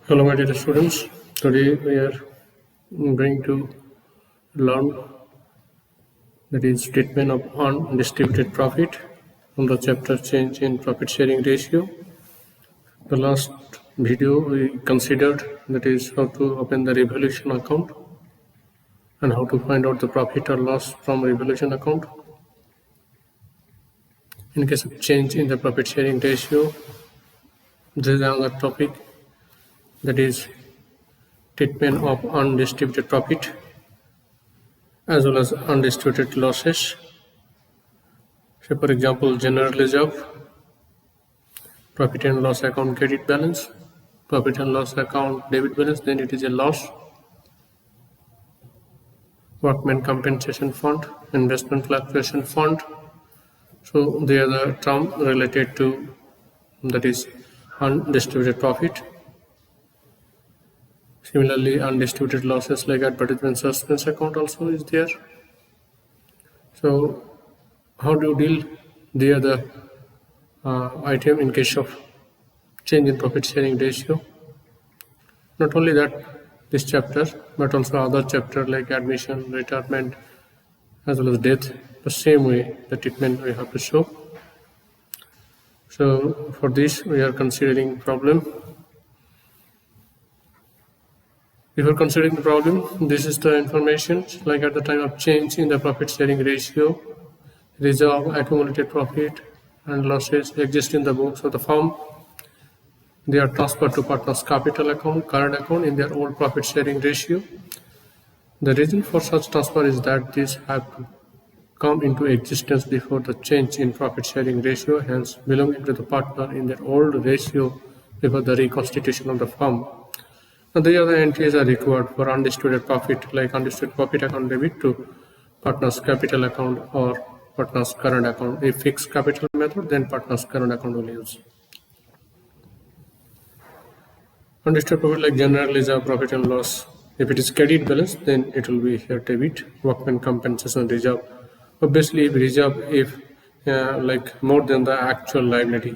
Hello, my dear students. Today we are going to learn that is statement of undistributed profit from the chapter change in profit sharing ratio. The last video we considered that is how to open the revaluation account and how to find out the profit or loss from revaluation account. In case of change in the profit sharing ratio, this is another topic that is treatment of undistributed profit as well as undistributed losses. So for example, general reserve, profit and loss account credit balance, profit and loss account debit balance, then it is a loss. Workman compensation fund, investment fluctuation fund. So they are the term related to that is undistributed profit. Similarly, undistributed losses like advertisement suspense account also is there. So how do you deal the other item in case of change in profit sharing ratio? Not only that, this chapter, but also other chapter like admission, retirement, as well as death, the same way the treatment we have to show. So for this, we are considering problem. Before considering the problem, this is the information like at the time of change in the profit sharing ratio, reserve, accumulated profit and losses exist in the books of the firm. They are transferred to partners' capital account, current account in their old profit sharing ratio. The reason for such transfer is that these have to come into existence before the change in profit sharing ratio, hence belonging to the partner in their old ratio before the reconstitution of the firm. Now, the other entries are required for undistributed profit, like undistributed profit account debit to partners' capital account or partners' current account. If fixed capital method, then partners' current account will use. Undistributed profit like general reserve, profit and loss. If it is credit balance, then it will be here debit. Workman compensation reserve. Obviously, if reserve like more than the actual liability.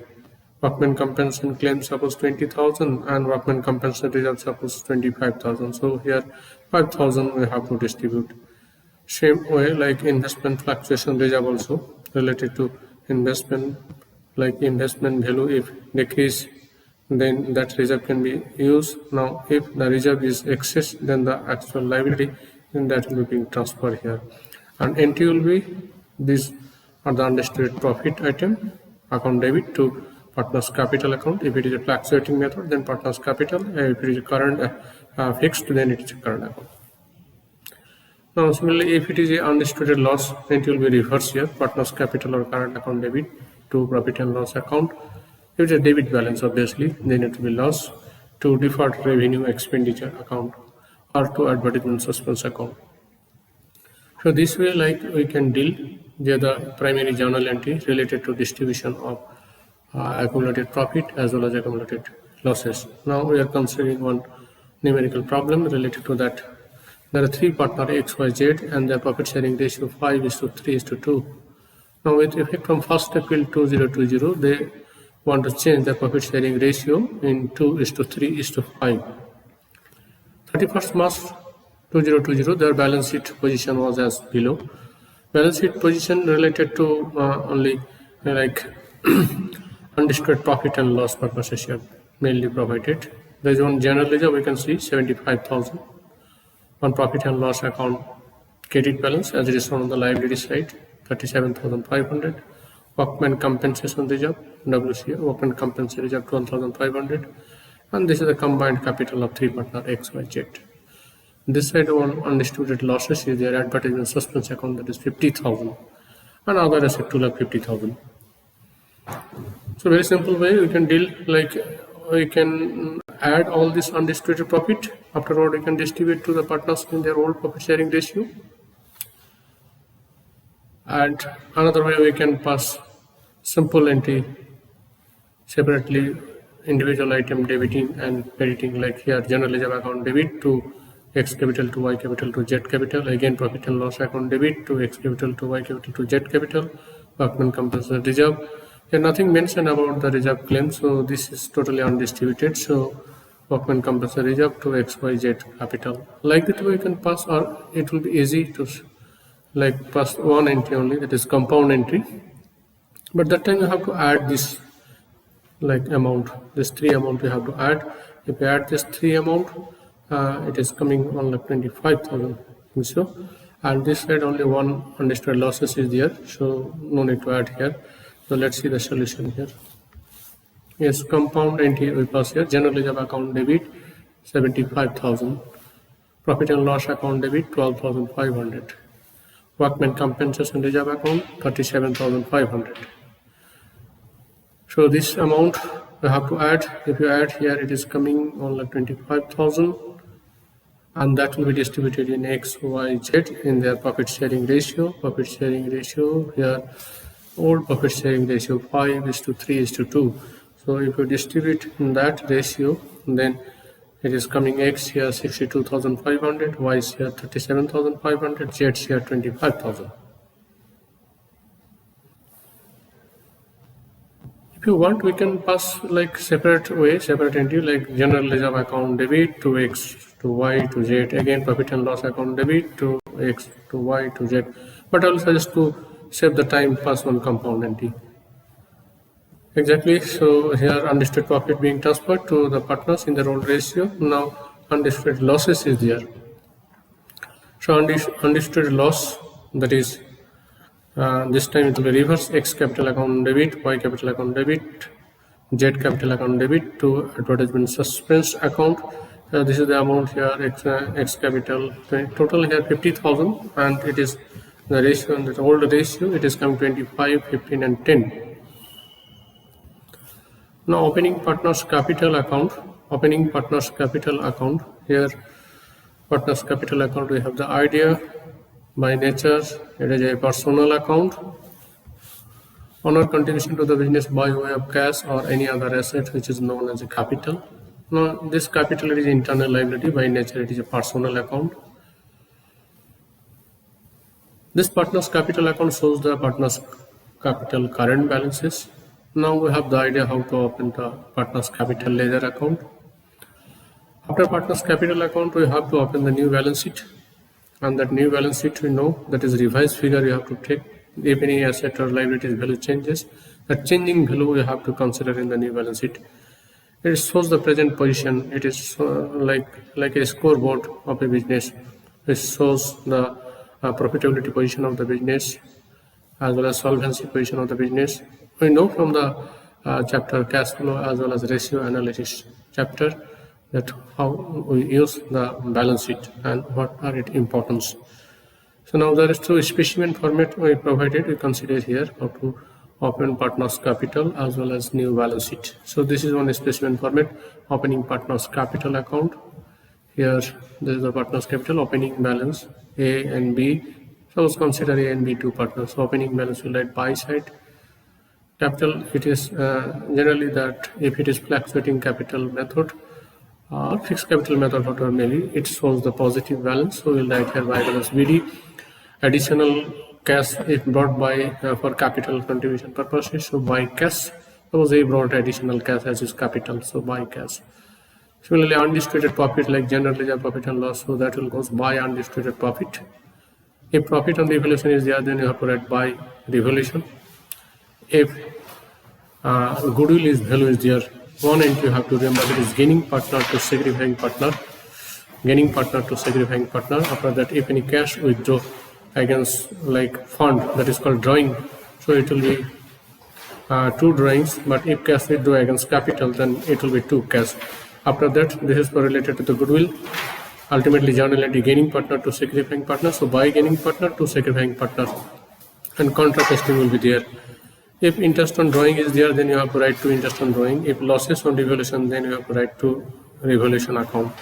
Workman compensation claim suppose 20,000 and workman compensation reserve suppose 25,000. So here 5,000 we have to distribute. Same way like investment fluctuation reserve also related to investment, like investment value if decrease, then that reserve can be used. Now if the reserve is excess than the actual liability, then that will be being transferred here. And entry will be these are the undistributed profit item, account debit to partners capital account. If it is a fluctuating method, then partners capital. If it is a current fixed, then it is a current account. Now similarly, if it is a undistributed loss, then it will be reversed here, partners capital or current account debit to profit and loss account. If it is a debit balance, obviously, then it will be loss to deferred revenue expenditure account or to advertisement suspense account. So this way, like we can deal the other primary journal entry related to distribution of accumulated profit as well as accumulated losses. Now we are considering one numerical problem related to that. There are three partners X, Y, Z and their profit sharing ratio 5:3:2. Now with effect from 1st April 2020, they want to change the profit sharing ratio in 2:3:5. 31st March 2020, their balance sheet position was as below. Balance sheet position related to only like undistributed profit and loss purposes here mainly provided. There is one general ledger we can see 75,000. One profit and loss account credit balance as it is shown on the liability side 37,500. Workman compensation reserve WCR, workman compensation reserve 12,500, and this is the combined capital of three partner X, Y, Z. This side on undistributed losses is their advertisement suspense account that is 50,000 and other asset to like 50,000. So very simple way we can deal, like we can add all this undistributed profit, afterward we can distribute to the partners in their old profit sharing ratio. And another way we can pass simple entry separately, individual item debiting and crediting, like here general reserve account debit to X capital to Y capital to Z capital, again profit and loss account debit to X capital to Y capital to Z capital, workman compensation reserve. Here nothing mentioned about the reserve claim, so this is totally undistributed. So workman compensation reserve to XYZ capital. Like that we can pass, or it will be easy to like pass one entry only, that is compound entry. But that time you have to add this like amount, this 3 amount you have to add. If you add this 3 amount, it is coming on like 25,000. So, and this side only one undistributed losses is there, so no need to add here. So let's see the solution here. Yes, compound entry we pass here. General reserve account debit 75,000. Profit and loss account debit 12,500. Workman compensation reserve account 37,500. So this amount we have to add. If you add here, it is coming on like 25,000, and that will be distributed in X, Y, Z in their profit sharing ratio. Profit sharing ratio here, old profit sharing ratio 5:3:2. So if you distribute in that ratio, then it is coming X here 62,500, Y here 37,500, Z here 25,000. If you want, we can pass like separate way, separate entry, like general reserve account debit to X to Y to Z. Again, profit and loss account debit to X to Y to Z. But I will suggest to save the time, pass one compound entry. Exactly. So here undistributed profit being transferred to the partners in their old ratio. Now undistributed losses is there. So undistributed loss, that is this time it will be reverse. X capital account debit, Y capital account debit, Z capital account debit to advertisement suspense account. This is the amount here, X capital total here 50,000, and it is the ratio, and the old ratio it is coming 25, 15 and 10. Now opening partners capital account. Opening partners capital account. Here partners capital account, we have the idea. By nature, it is a personal account. Honor contribution to the business by way of cash or any other asset which is known as a capital. Now, this capital is internal liability. By nature, it is a personal account. This partner's capital account shows the partner's capital current balances. Now we have the idea how to open the partner's capital ledger account. After partner's capital account, we have to open the new balance sheet. And that new balance sheet, we know that is revised figure you have to take. If any asset or liabilities value changes, that changing value you have to consider in the new balance sheet. It shows the present position. It is like a scoreboard of a business. It shows the profitability position of the business as well as solvency position of the business. We know from the chapter cash flow as well as ratio analysis chapter that how we use the balance sheet and what are its importance. So now there is two specimen format we provided. We consider here how to open partners capital as well as new balance sheet. So this is one specimen format, opening partners capital account. Here there is the partners capital, opening balance A and B. So let's consider A and B two partners. So opening balance will write buy side. Capital, it is generally that if it is fluctuating capital method or fixed capital method, whatever may be, it shows the positive balance. So we'll write here by balance BD. Additional cash if brought by for capital contribution purposes. So buy cash. Suppose A brought additional cash as his capital. So buy cash. Similarly, undistributed profit like general ledger profit and loss. So that will goes buy undistributed profit. If profit on revaluation is there, then you have to write buy revaluation. If goodwill is value is there, one entry you have to remember, it is gaining partner to sacrificing partner. Gaining partner to sacrificing partner. After that, if any cash withdraw against like fund, that is called drawing. So it will be two drawings, but if cash withdraw against capital, then it will be two cash. After that, this is related to the goodwill. Ultimately, journal entry gaining partner to sacrificing partner. So buy gaining partner to sacrificing partner, and contra testing will be there. If interest on drawing is there, then you have to write to interest on drawing. If losses on revaluation, then you have to write to revaluation account.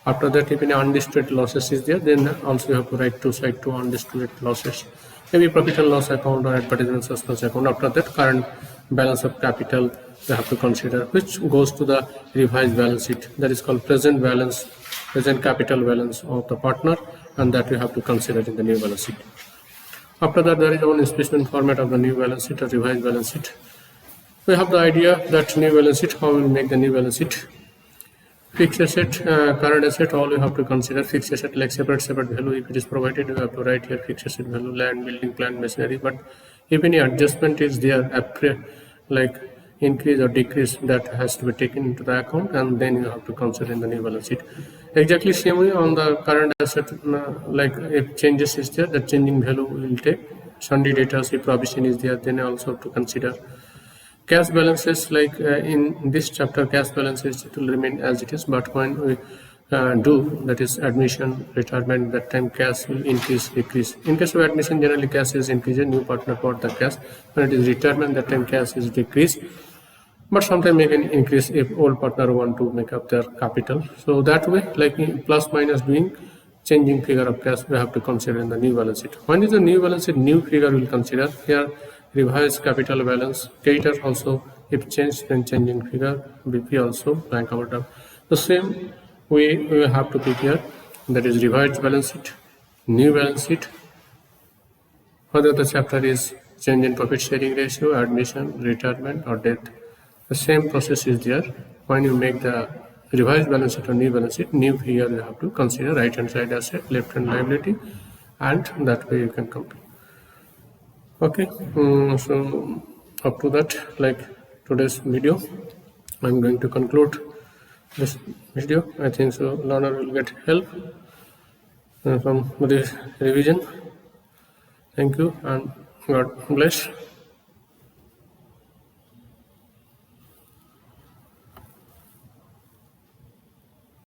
After that, if any undistributed losses is there, then also you have to write to side to undistributed losses. Maybe profit and loss account or advertisement suspense account. After that, current balance of capital you have to consider, which goes to the revised balance sheet. That is called present balance, present capital balance of the partner, and that you have to consider in the new balance sheet. After that, there is one specimen format of the new balance sheet or revised balance sheet. We have the idea that new balance sheet, how we will make the new balance sheet. Fixed asset, current asset, all you have to consider fixed asset like separate value. If it is provided, you have to write here fixed asset value, land, building, plant, machinery. But if any adjustment is there, like increase or decrease, that has to be taken into the account, and then you have to consider in the new balance sheet. Exactly same way on the current asset, like if changes is there, the changing value will take. Sundry data, if provision is there, then also have to consider. Cash balances, like in this chapter, cash balances it will remain as it is, but when we do, that is admission, retirement, that time cash will increase, decrease. In case of admission, generally cash is increased, new partner got the cash. When it is retirement, that time cash is decreased, but sometimes may can increase if old partner want to make up their capital. So that way, like plus minus doing changing figure of cash, we have to consider in the new balance sheet. When is the new balance sheet? New figure will consider here. Revised capital balance, creditor also, if changed, then changing figure, BP also, bank overdraft. The same way we have to pick here, that is revised balance sheet, new balance sheet. Whether the chapter is change in profit sharing ratio, admission, retirement, or death. The same process is there. When you make the revised balance sheet or new balance sheet, new figure you have to consider right hand side asset, left hand liability, and that way you can compare. Okay, so up to that, like today's video, I'm going to conclude this video. I think so learner will get help from this revision. Thank you and God bless.